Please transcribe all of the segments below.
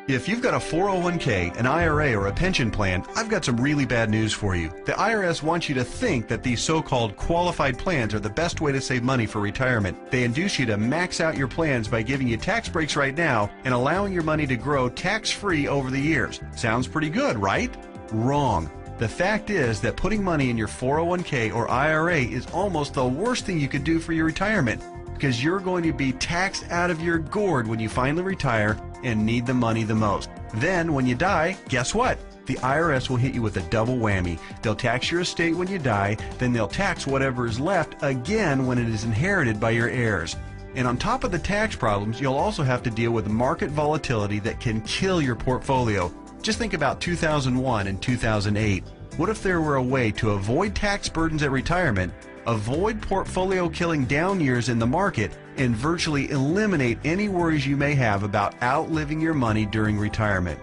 If you've got a 401k, an IRA, or a pension plan, I've got some really bad news for you. The IRS wants you to think that these so-called qualified plans are the best way to save money for retirement. They induce you to max out your plans by giving you tax breaks right now and allowing your money to grow tax-free over the years. Sounds pretty good, right? Wrong. The fact is that putting money in your 401k or IRA is almost the worst thing you could do for your retirement, because you're going to be taxed out of your gourd when you finally retire and need the money the most. Then when you die, guess what? The IRS will hit you with a double whammy. They'll tax your estate when you die, then they'll tax whatever is left again when it is inherited by your heirs. And on top of the tax problems, you'll also have to deal with market volatility that can kill your portfolio. Just think about 2001 and 2008. What if there were a way to avoid tax burdens at retirement, avoid portfolio killing down years in the market, and virtually eliminate any worries you may have about outliving your money during retirement?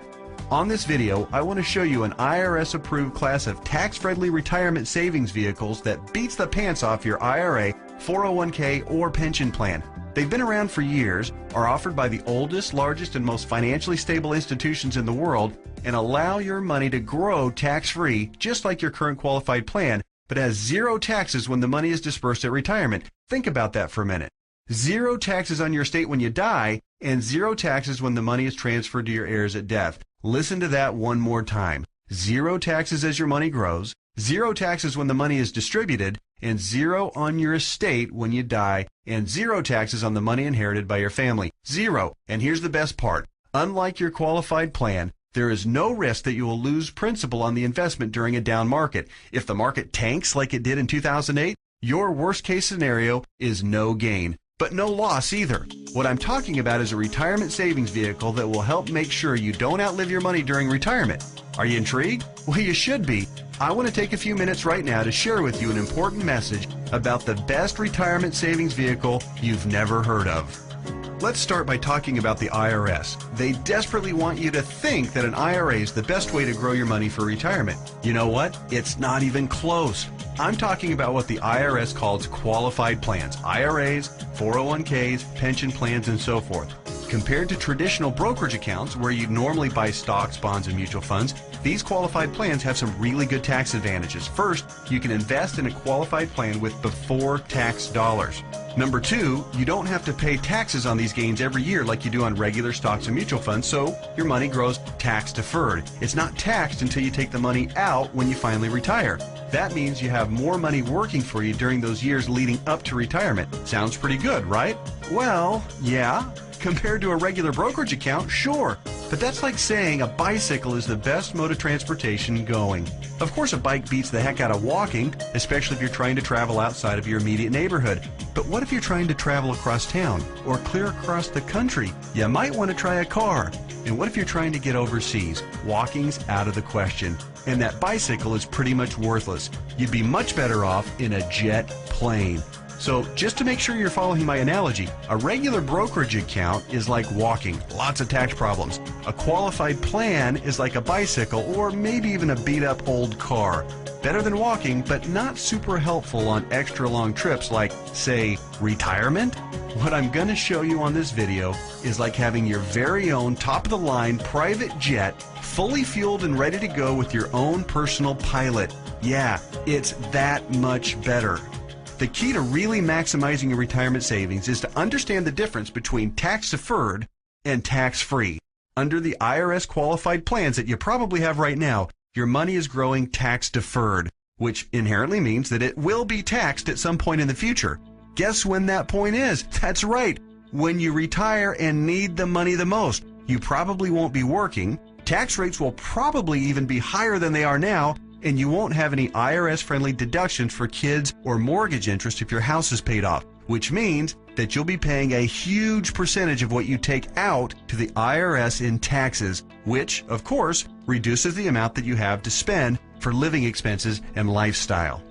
On this video, I want to show you an IRS-approved class of tax-friendly retirement savings vehicles that beats the pants off your IRA, 401k, or pension plan. They've been around for years, are offered by the oldest, largest, and most financially stable institutions in the world, and allow your money to grow tax-free, just like your current qualified plan, but has zero taxes when the money is dispersed at retirement. Think about that for a minute. Zero taxes on your estate when you die, and zero taxes when the money is transferred to your heirs at death. Listen to that one more time. Zero taxes as your money grows, zero taxes when the money is distributed, and zero on your estate when you die, and zero taxes on the money inherited by your family. Zero. And here's the best part. Unlike your qualified plan, there is no risk that you will lose principal on the investment during a down market. If the market tanks like it did in 2008, your worst case scenario is no gain, but no loss either. What I'm talking about is a retirement savings vehicle that will help make sure you don't outlive your money during retirement. Are you intrigued? Well, you should be. I want to take a few minutes right now to share with you an important message about the best retirement savings vehicle you've never heard of. Let's start by talking about the IRS. They desperately want you to think that an IRA is the best way to grow your money for retirement. You know what? It's not even close. I'm talking about what the IRS calls qualified plans, IRAs, 401ks, pension plans, and so forth. Compared to traditional brokerage accounts where you'd normally buy stocks, bonds, and mutual funds, these qualified plans have some really good tax advantages. First, you can invest in a qualified plan with before tax dollars. Number two, you don't have to pay taxes on these gains every year like you do on regular stocks and mutual funds, so your money grows tax deferred. It's not taxed until you take the money out when you finally retire. That means you have more money working for you during those years leading up to retirement. Sounds pretty good, right? Well, yeah. Compared to a regular brokerage account, sure. But that's like saying a bicycle is the best mode of transportation going. Of course, a bike beats the heck out of walking, especially if you're trying to travel outside of your immediate neighborhood. But what if you're trying to travel across town or clear across the country? You might want to try a car. And what if you're trying to get overseas? Walking's out of the question. And that bicycle is pretty much worthless. You'd be much better off in a jet plane. So just to make sure you're following my analogy, a regular brokerage account is like walking, lots of tax problems. A qualified plan is like a bicycle or maybe even a beat-up old car. Better than walking, but not super helpful on extra long trips like, say, retirement. What I'm going to show you on this video is like having your very own top-of-the-line private jet, fully fueled and ready to go with your own personal pilot. Yeah, it's that much better. The key to really maximizing your retirement savings is to understand the difference between tax-deferred and tax-free. Under the IRS qualified plans that you probably have right now, your money is growing tax-deferred, which inherently means that it will be taxed at some point in the future. Guess when that point is? That's right, when you retire and need the money the most. You probably won't be working, tax rates will probably even be higher than they are now, and you won't have any IRS-friendly deductions for kids or mortgage interest if your house is paid off, which means that you'll be paying a huge percentage of what you take out to the IRS in taxes, which, of course, reduces the amount that you have to spend for living expenses and lifestyle.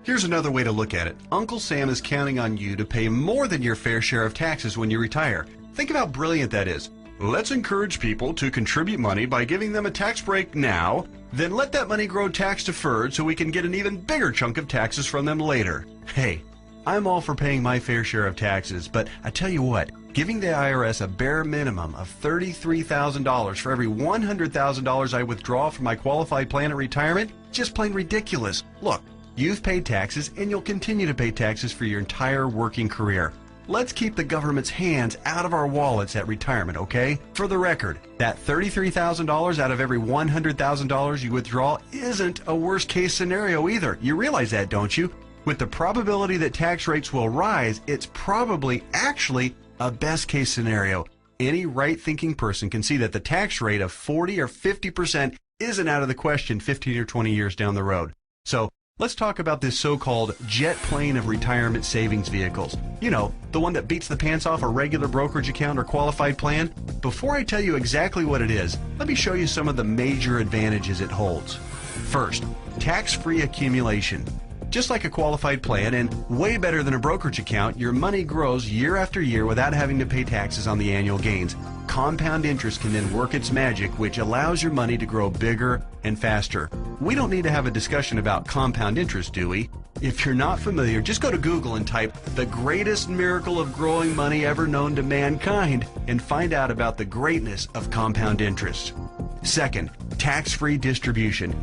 Here's another way to look at it. Uncle Sam is counting on you to pay more than your fair share of taxes when you retire. Think of how brilliant that is. Let's encourage people to contribute money by giving them a tax break now, then let that money grow tax deferred so we can get an even bigger chunk of taxes from them later. Hey, I'm all for paying my fair share of taxes, but I tell you what, giving the IRS a bare minimum of $33,000 for every $100,000 I withdraw from my qualified plan at retirement, just plain ridiculous. Look, you've paid taxes and you'll continue to pay taxes for your entire working career. Let's keep the government's hands out of our wallets at retirement, okay? For the record, that $33,000 out of every $100,000 you withdraw isn't a worst case scenario either. You realize that, don't you? With the probability that tax rates will rise, it's probably actually a best case scenario. Any right-thinking person can see that the tax rate of 40 or 50% isn't out of the question 15 or 20 years down the road. So let's talk about this so-called jet plane of retirement savings vehicles. You know, the one that beats the pants off a regular brokerage account or qualified plan. Before I tell you exactly what it is, let me show you some of the major advantages it holds. First, tax-free accumulation. Just like a qualified plan and way better than a brokerage account, your money grows year after year without having to pay taxes on the annual gains. Compound interest can then work its magic, which allows your money to grow bigger and faster. We don't need to have a discussion about compound interest, do we? If you're not familiar, just go to Google and type "the greatest miracle of growing money ever known to mankind" and find out about the greatness of compound interest. Second, tax-free distribution.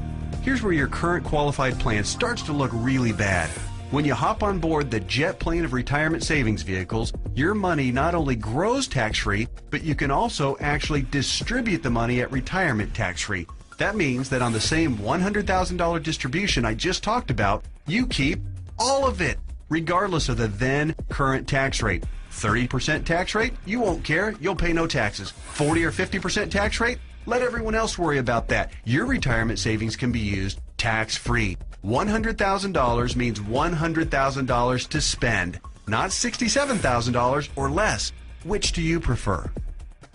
Here's where your current qualified plan starts to look really bad. When you hop on board the jet plane of retirement savings vehicles, your money not only grows tax-free, but you can also actually distribute the money at retirement tax-free. That means that on the same $100,000 distribution I just talked about, you keep all of it, regardless of the then current tax rate. 30% tax rate? You won't care. You'll pay no taxes. 40 or 50% tax rate? Let everyone else worry about that. Your retirement savings can be used tax-free. $100,000 means $100,000 to spend, not $67,000 or less. Which do you prefer?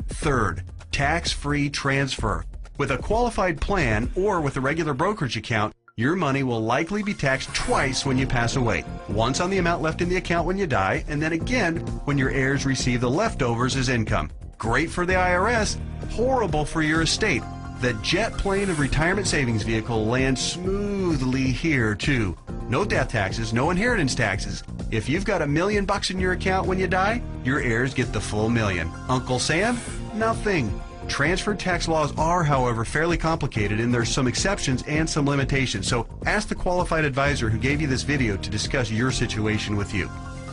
Third, tax-free transfer. With a qualified plan or with a regular brokerage account, your money will likely be taxed twice when you pass away. Once on the amount left in the account when you die, and then again when your heirs receive the leftovers as income. Great for the IRS, horrible for your estate. The jet plane of retirement savings vehicle lands smoothly here too. No death taxes, no inheritance taxes. If you've got $1 million in your account when you die, your heirs get the full $1 million. Uncle Sam? Nothing. Transferred tax laws are, however, fairly complicated, and there's some exceptions and some limitations. So ask the qualified advisor who gave you this video to discuss your situation with you.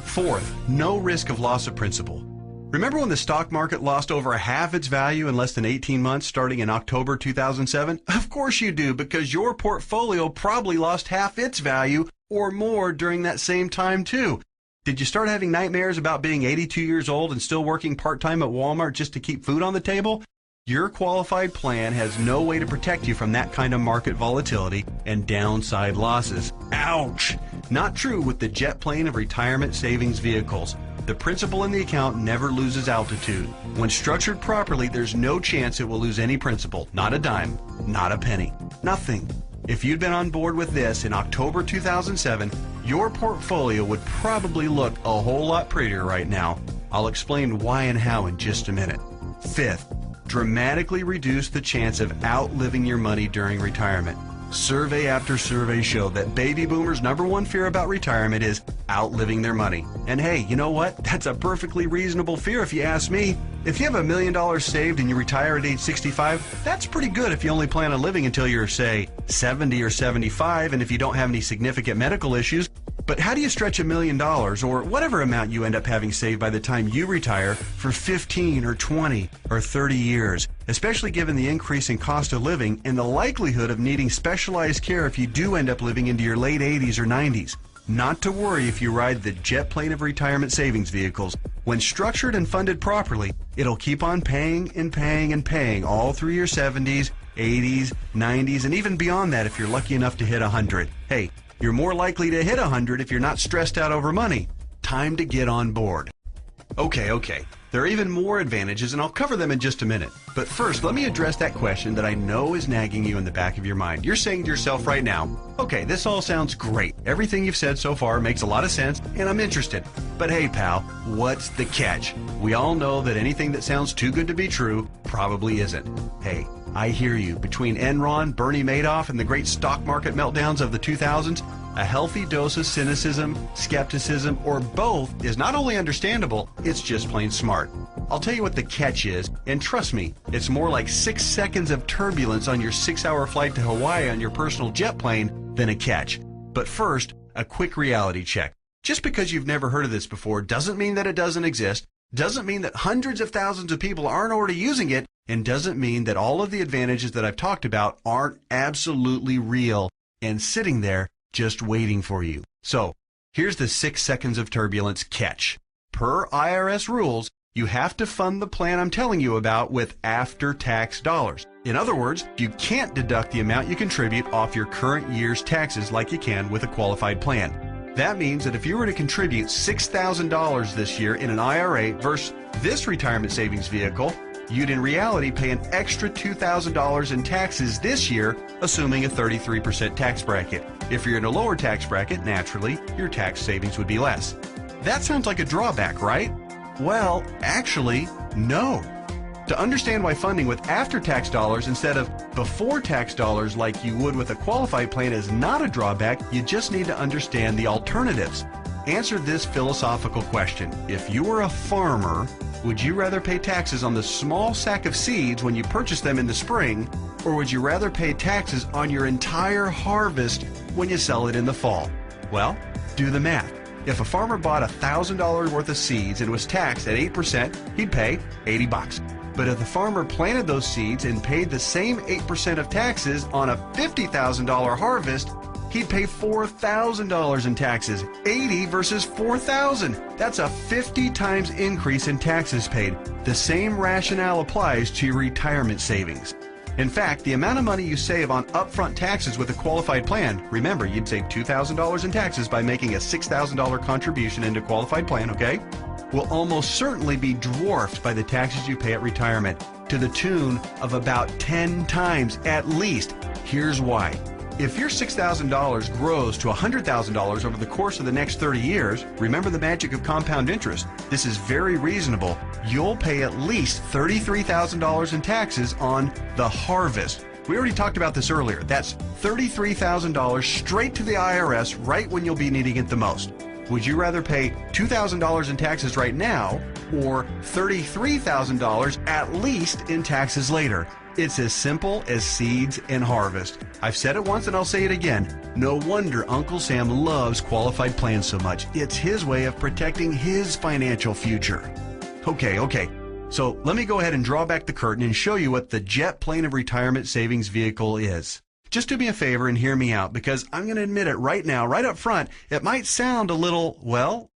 Fourth, no risk of loss of principal. Remember when the stock market lost over half its value in less than 18 months starting in October 2007? Of course you do, because your portfolio probably lost half its value or more during that same time too. Did you start having nightmares about being 82 years old and still working part-time at Walmart just to keep food on the table? Your qualified plan has no way to protect you from that kind of market volatility and downside losses. Ouch! Not true with the jet plane of retirement savings vehicles. The principal in the account never loses altitude. When structured properly, there's no chance it will lose any principal. Not a dime, not a penny, nothing. If you'd been on board with this in October 2007, your portfolio would probably look a whole lot prettier right now. I'll explain why and how in just a minute. Fifth, dramatically reduce the chance of outliving your money during retirement. Survey after survey show that baby boomers' #1 fear about retirement is outliving their money. And hey, you know what? That's a perfectly reasonable fear if you ask me. If you have $1 million saved and you retire at age 65, that's pretty good if you only plan on living until you're, say, 70 or 75, and if you don't have any significant medical issues. But how do you stretch $1 million, or whatever amount you end up having saved by the time you retire, for 15 or 20 or 30 years, especially given the increase in cost of living and the likelihood of needing specialized care if you do end up living into your late 80s or 90s? Not to worry if you ride the jet plane of retirement savings vehicles. When structured and funded properly, it'll keep on paying and paying and paying all through your 70s, 80s, 90s, and even beyond that if you're lucky enough to hit 100. Hey, you're more likely to hit 100 if you're not stressed out over money. Time to get on board. Okay. There are even more advantages, and I'll cover them in just a minute. But first, let me address that question that I know is nagging you in the back of your mind. You're saying to yourself right now, okay, this all sounds great. Everything you've said so far makes a lot of sense, and I'm interested. But hey, pal, what's the catch? We all know that anything that sounds too good to be true probably isn't. Hey, I hear you. Between Enron, Bernie Madoff, and the great stock market meltdowns of the 2000s, a healthy dose of cynicism, skepticism, or both is not only understandable, it's just plain smart. I'll tell you what the catch is, and trust me, it's more like 6 seconds of turbulence on your 6-hour flight to Hawaii on your personal jet plane than a catch. But first, a quick reality check. Just because you've never heard of this before doesn't mean that it doesn't exist, doesn't mean that hundreds of thousands of people aren't already using it, and doesn't mean that all of the advantages that I've talked about aren't absolutely real and sitting there just waiting for you. So, here's the 6 seconds of turbulence catch. Per IRS rules, you have to fund the plan I'm telling you about with after-tax dollars. In other words, you can't deduct the amount you contribute off your current year's taxes like you can with a qualified plan. That means that if you were to contribute $6,000 this year in an IRA versus this retirement savings vehicle, you'd in reality pay an extra $2,000 in taxes this year, assuming a 33% tax bracket. If you're in a lower tax bracket, naturally, your tax savings would be less. That sounds like a drawback, right? Well, actually, no. To understand why funding with after-tax dollars instead of before-tax dollars like you would with a qualified plan is not a drawback, you just need to understand the alternatives. Answer this philosophical question. If you were a farmer, would you rather pay taxes on the small sack of seeds when you purchase them in the spring, or would you rather pay taxes on your entire harvest when you sell it in the fall? Well, do the math. If a farmer bought $1,000 worth of seeds and was taxed at 8%, he'd pay $80. But if the farmer planted those seeds and paid the same 8% of taxes on a $50,000 harvest, he'd pay $4,000 in taxes. 80 versus 4,000. That's a 50 times increase in taxes paid. The same rationale applies to your retirement savings. In fact, the amount of money you save on upfront taxes with a qualified plan, remember, you'd save $2,000 in taxes by making a $6,000 contribution into a qualified plan, okay? Will almost certainly be dwarfed by the taxes you pay at retirement, to the tune of about 10 times at least. Here's why. If your $6,000 grows to $100,000 over the course of the next 30 years, remember the magic of compound interest. This is very reasonable. You'll pay at least $33,000 in taxes on the harvest. We already talked about this earlier. That's $33,000 straight to the IRS right when you'll be needing it the most. Would you rather pay $2,000 in taxes right now or $33,000 at least in taxes later? It's as simple as seeds and harvest. I've said it once and I'll say it again. No wonder Uncle Sam loves qualified plans so much. It's his way of protecting his financial future. Okay. So let me go ahead and draw back the curtain and show you what the jet plane of retirement savings vehicle is. Just do me a favor and hear me out, because I'm going to admit it right now, right up front, it might sound a little, well,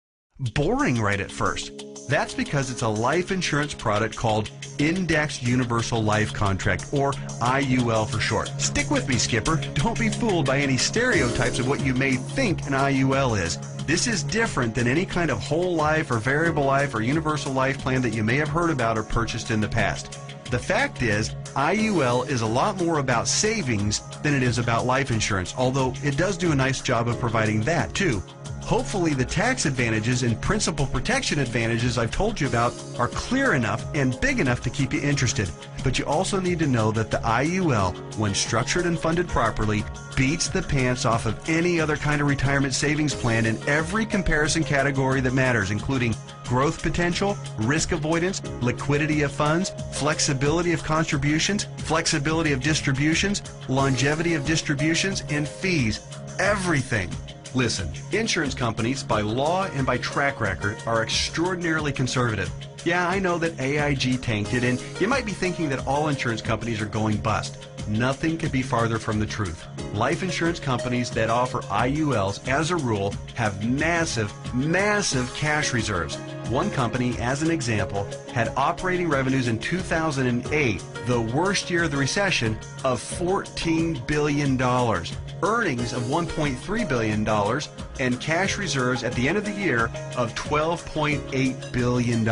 boring right at first. That's because it's a life insurance product called Indexed Universal Life Contract, or IUL for short. Stick with me, Skipper. Don't be fooled by any stereotypes of what you may think an IUL is. This is different than any kind of whole life or variable life or universal life plan that you may have heard about or purchased in the past. The fact is, IUL is a lot more about savings than it is about life insurance, although it does do a nice job of providing that too. Hopefully the tax advantages and principal protection advantages I've told you about are clear enough and big enough to keep you interested. But you also need to know that the IUL, when structured and funded properly, beats the pants off of any other kind of retirement savings plan in every comparison category that matters, including growth potential, risk avoidance, liquidity of funds, flexibility of contributions, flexibility of distributions, longevity of distributions, and fees. Everything. Listen, insurance companies, by law and by track record, are extraordinarily conservative. Yeah, I know that AIG tanked it, and you might be thinking that all insurance companies are going bust. Nothing could be farther from the truth. Life insurance companies that offer IULs, as a rule, have massive cash reserves. One company, as an example, had operating revenues in 2008, the worst year of the recession, of $14 billion. Earnings of $1.3 billion, and cash reserves at the end of the year of $12.8 billion.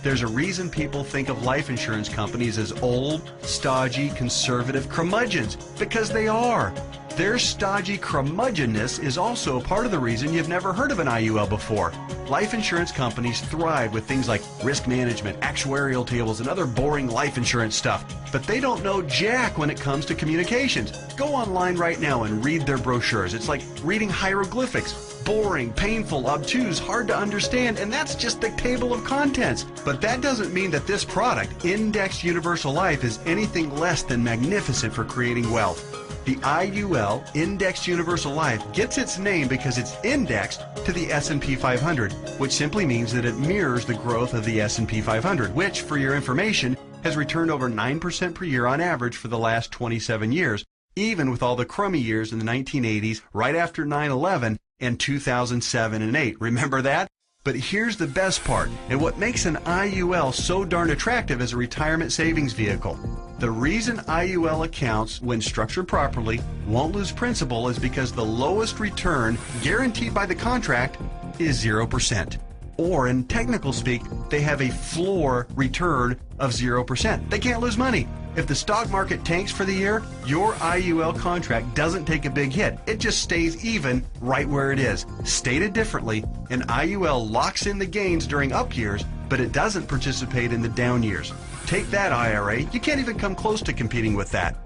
There's a reason people think of life insurance companies as old, stodgy, conservative curmudgeons, because they are. Their stodgy curmudgeonness is also part of the reason you've never heard of an IUL before. Life insurance companies thrive with things like risk management, actuarial tables, and other boring life insurance stuff. But they don't know jack when it comes to communications. Go online right now and read their brochures. It's like reading hieroglyphics. Boring, painful, obtuse, hard to understand, and that's just the table of contents. But that doesn't mean that this product, Indexed Universal Life, is anything less than magnificent for creating wealth. The IUL, Indexed Universal Life, gets its name because it's indexed to the S&P 500, which simply means that it mirrors the growth of the S&P 500, which, for your information, has returned over 9% per year on average for the last 27 years, even with all the crummy years in the 1980s, right after 9/11, and 2007 and 8. Remember that? But here's the best part, and what makes an IUL so darn attractive as a retirement savings vehicle. The reason IUL accounts, when structured properly, won't lose principal is because the lowest return guaranteed by the contract is 0%. Or in technical speak, they have a floor return of 0%. They can't lose money. If the stock market tanks for the year, your IUL contract doesn't take a big hit. It just stays even right where it is. Stated differently, an IUL locks in the gains during up years, but it doesn't participate in the down years. Take that, IRA. You can't even come close to competing with that.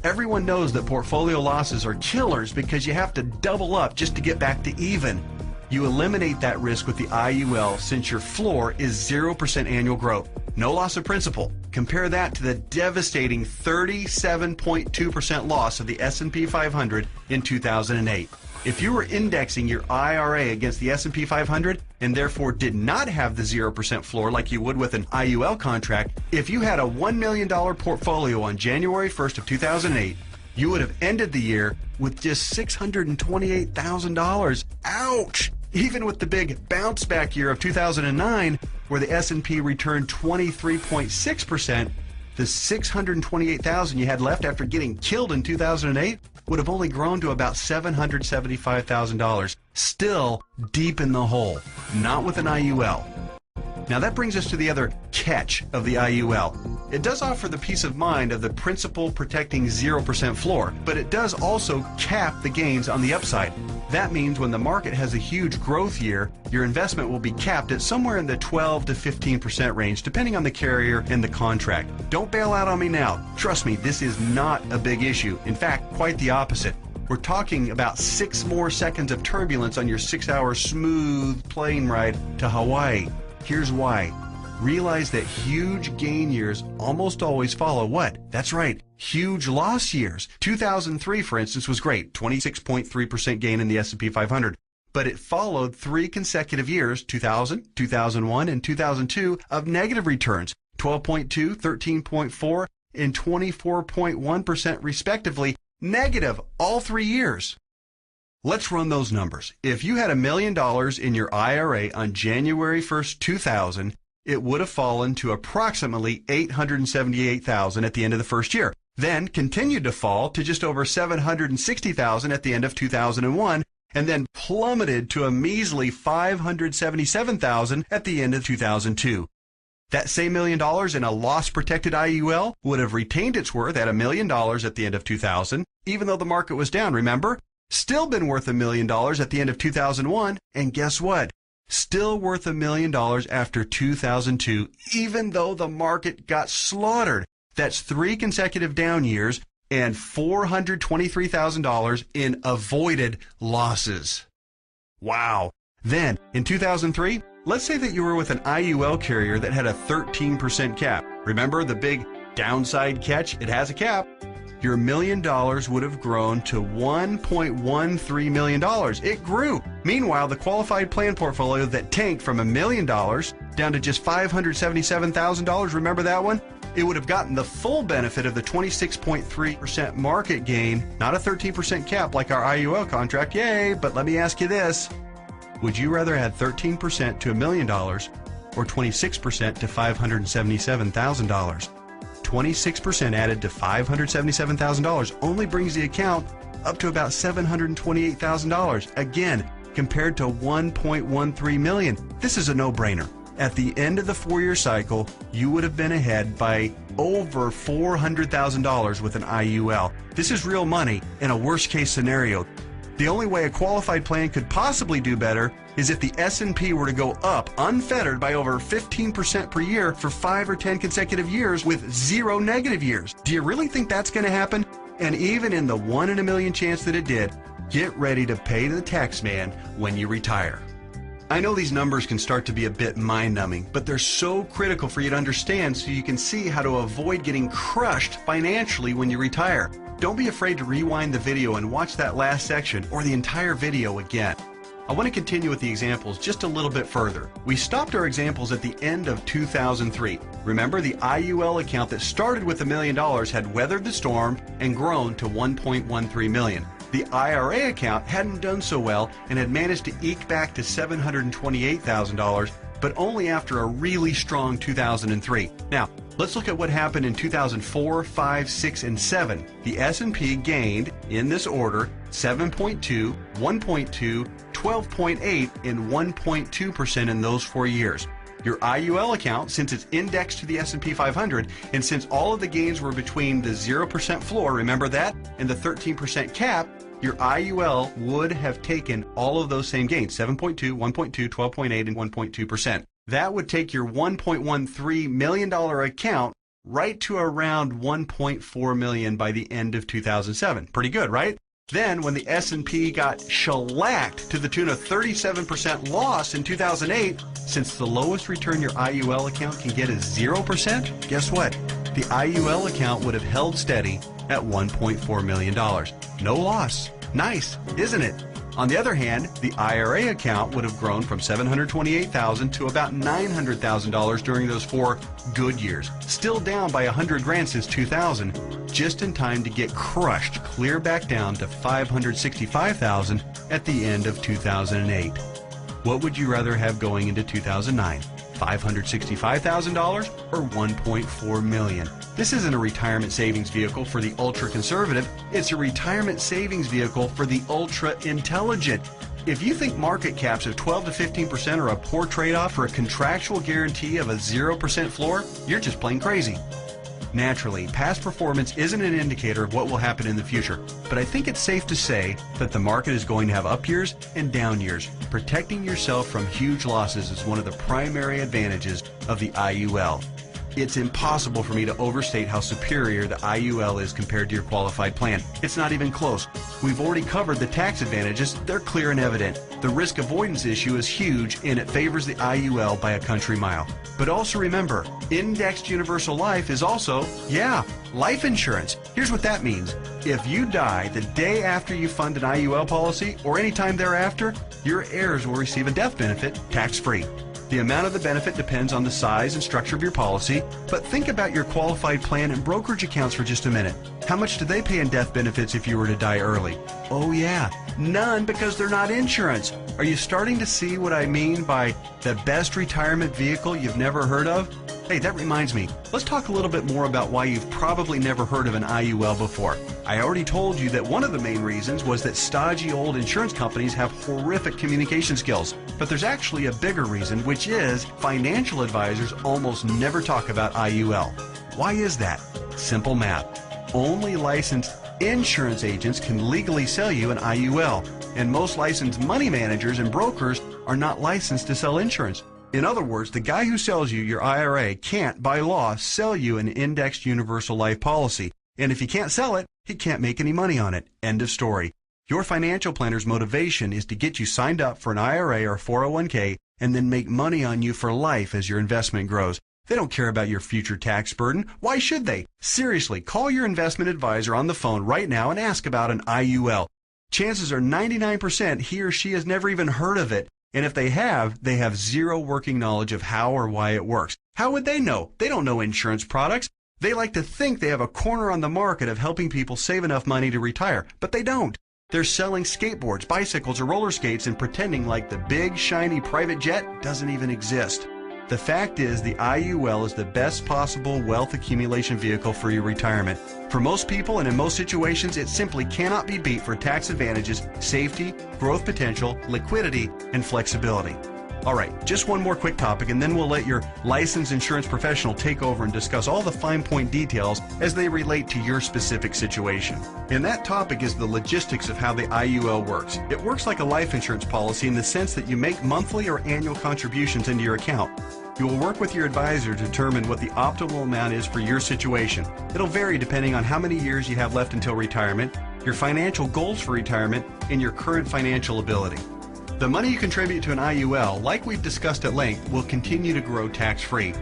Everyone knows that portfolio losses are killers because you have to double up just to get back to even. You eliminate that risk with the IUL since your floor is 0% annual growth. No loss of principal. Compare that to the devastating 37.2% loss of the S&P 500 in 2008. If you were indexing your IRA against the S&P 500 and therefore did not have the 0% floor like you would with an IUL contract, if you had a $1 million portfolio on January 1st of 2008, you would have ended the year with just $628,000. Ouch! Even with the big bounce back year of 2009, where the S&P returned 23.6%, the $628,000 you had left after getting killed in 2008 would have only grown to about $775,000. Still deep in the hole, not with an IUL. Now that brings us to the other catch of the IUL. It does offer the peace of mind of the principal protecting 0% floor, but it does also cap the gains on the upside. That means when the market has a huge growth year, your investment will be capped at somewhere in the 12 to 15% range, depending on the carrier and the contract. Don't bail out on me now. Trust me, this is not a big issue. In fact, quite the opposite. We're talking about 6 more seconds of turbulence on your 6-hour smooth plane ride to Hawaii. Here's why. Realize that huge gain years almost always follow what? That's right, huge loss years. 2003, for instance, was great, 26.3% gain in the S&P 500. But it followed 3 consecutive years, 2000, 2001, and 2002, of negative returns, 12.2, 13.4, and 24.1% respectively, negative all 3 years. Let's run those numbers. If you had $1 million in your IRA on January 1st, 2000, it would have fallen to approximately $878,000 at the end of the first year, then continued to fall to just over $760,000 at the end of 2001, and then plummeted to a measly $577,000 at the end of 2002. That same $1 million in a loss-protected IUL would have retained its worth at $1 million at the end of 2000, even though the market was down, remember? Still been worth $1 million at the end of 2001, and guess what? Still worth $1 million after 2002, even though the market got slaughtered. That's 3 consecutive down years and $423,000 in avoided losses. Wow. Then, in 2003, let's say that you were with an IUL carrier that had a 13% cap. Remember the big downside catch? It has a cap. Your $1 million would have grown to $1.13 million. It grew. Meanwhile, the qualified plan portfolio that tanked from $1 million down to just $577,000, remember that one? It would have gotten the full benefit of the 26.3% market gain, not a 13% cap like our IUL contract. Yay! But let me ask you this. Would you rather add 13% to $1 million or 26% to $577,000? 26% added to $577,000 only brings the account up to about $728,000. Again, compared to $1.13 million. This is a no-brainer. At the end of the 4-year cycle, you would have been ahead by over $400,000 with an IUL. This is real money in a worst-case scenario. The only way a qualified plan could possibly do better is if the S&P were to go up unfettered by over 15% per year for 5 or 10 consecutive years with 0 negative years. Do you really think that's going to happen? And even in the 1 in a million chance that it did, get ready to pay the tax man when you retire. I know these numbers can start to be a bit mind-numbing, but they're so critical for you to understand so you can see how to avoid getting crushed financially when you retire. Don't be afraid to rewind the video and watch that last section or the entire video again. I want to continue with the examples just a little bit further. We stopped our examples at the end of 2003. Remember, the IUL account that started with $1 million had weathered the storm and grown to $1.13 million. The IRA account hadn't done so well and had managed to eke back to $728,000, but only after a really strong 2003. Now, let's look at what happened in 2004, 5, 6, and 7. The S&P gained, in this order, 7.2, 1.2, 12.8, and 1.2% in those 4 years. Your IUL account, since it's indexed to the S&P 500, and since all of the gains were between the 0% floor, remember that, and the 13% cap, your IUL would have taken all of those same gains, 7.2, 1.2, 12.8, and 1.2%. That would take your $1.13 million account right to around $1.4 million by the end of 2007. Pretty good, right? Then, when the S&P got shellacked to the tune of 37% loss in 2008, since the lowest return your IUL account can get is 0%, guess what? The IUL account would have held steady at $1.4 million. No loss. Nice, isn't it? On the other hand, the IRA account would have grown from $728,000 to about $900,000 during those 4 good years. Still down by $100,000 since 2000, just in time to get crushed clear back down to $565,000 at the end of 2008. What would you rather have going into 2009? $565,000 or $1.4 million? This isn't a retirement savings vehicle for the ultra-conservative. It's a retirement savings vehicle for the ultra-intelligent. If you think market caps of 12 to 15% are a poor trade-off for a contractual guarantee of a 0% floor, you're just plain crazy. Naturally, past performance isn't an indicator of what will happen in the future, but I think it's safe to say that the market is going to have up years and down years. Protecting yourself from huge losses is one of the primary advantages of the IUL. It's impossible for me to overstate how superior the IUL is compared to your qualified plan. It's not even close. We've already covered the tax advantages. They're clear and evident. The risk avoidance issue is huge, and it favors the IUL by a country mile. But also remember, indexed universal life is also, life insurance. Here's what that means. If you die the day after you fund an IUL policy or any time thereafter, your heirs will receive a death benefit tax-free. The amount of the benefit depends on the size and structure of your policy, but think about your qualified plan and brokerage accounts for just a minute. How much do they pay in death benefits if you were to die early? Oh yeah, none, because they're not insurance. Are you starting to see what I mean by the best retirement vehicle you've never heard of? Hey, that reminds me, let's talk a little bit more about why you've probably never heard of an IUL before. I already told you that one of the main reasons was that stodgy old insurance companies have horrific communication skills. But there's actually a bigger reason, which is financial advisors almost never talk about IUL. Why is that? Simple math. Only licensed insurance agents can legally sell you an IUL, and most licensed money managers and brokers are not licensed to sell insurance. In other words, the guy who sells you your IRA can't, by law, sell you an indexed universal life policy. And if he can't sell it, he can't make any money on it. End of story. Your financial planner's motivation is to get you signed up for an IRA or 401k and then make money on you for life as your investment grows. They don't care about your future tax burden. Why should they? Seriously, call your investment advisor on the phone right now and ask about an IUL. Chances are 99% he or she has never even heard of it. And if they have zero working knowledge of how or why it works. How would they know? They don't know insurance products. They like to think they have a corner on the market of helping people save enough money to retire, but they don't. They're selling skateboards, bicycles, or roller skates and pretending like the big, shiny private jet doesn't even exist. The fact is, the IUL is the best possible wealth accumulation vehicle for your retirement. For most people and in most situations, it simply cannot be beat for tax advantages, safety, growth potential, liquidity, and flexibility. Alright, just one more quick topic and then we'll let your licensed insurance professional take over and discuss all the fine point details as they relate to your specific situation. And that topic is the logistics of how the IUL works. It works like a life insurance policy in the sense that you make monthly or annual contributions into your account. You will work with your advisor to determine what the optimal amount is for your situation. It'll vary depending on how many years you have left until retirement, your financial goals for retirement, and your current financial ability. The money you contribute to an IUL, like we've discussed at length, will continue to grow tax-free.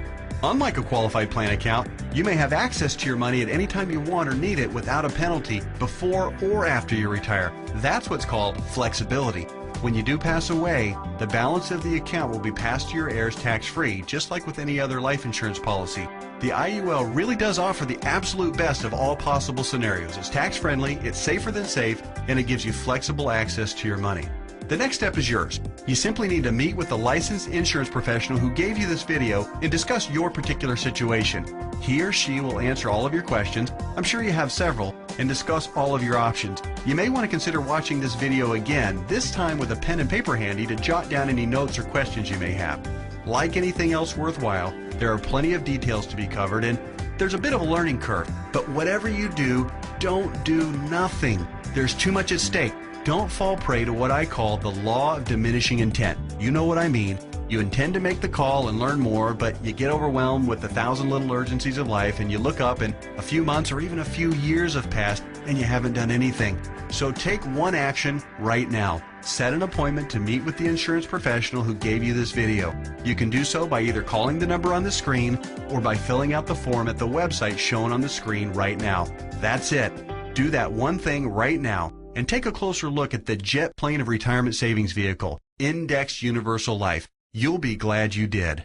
Unlike a qualified plan account, you may have access to your money at any time you want or need it without a penalty before or after you retire. That's what's called flexibility. When you do pass away, the balance of the account will be passed to your heirs tax-free, just like with any other life insurance policy. The IUL really does offer the absolute best of all possible scenarios. It's tax-friendly, it's safer than safe, and it gives you flexible access to your money. The next step is yours. You simply need to meet with the licensed insurance professional who gave you this video and discuss your particular situation. He or she will answer all of your questions, I'm sure you have several, and discuss all of your options. You may want to consider watching this video again, this time with a pen and paper handy to jot down any notes or questions you may have. Like anything else worthwhile, there are plenty of details to be covered and there's a bit of a learning curve. But whatever you do, don't do nothing. There's too much at stake. Don't fall prey to what I call the law of diminishing intent. You know what I mean. You intend to make the call and learn more, but you get overwhelmed with 1,000 little urgencies of life and you look up and a few months or even a few years have passed and you haven't done anything. So take one action right now. Set an appointment to meet with the insurance professional who gave you this video. You can do so by either calling the number on the screen or by filling out the form at the website shown on the screen right now. That's it. Do that one thing right now. And take a closer look at the jet plane of retirement savings vehicle, Indexed Universal Life. You'll be glad you did.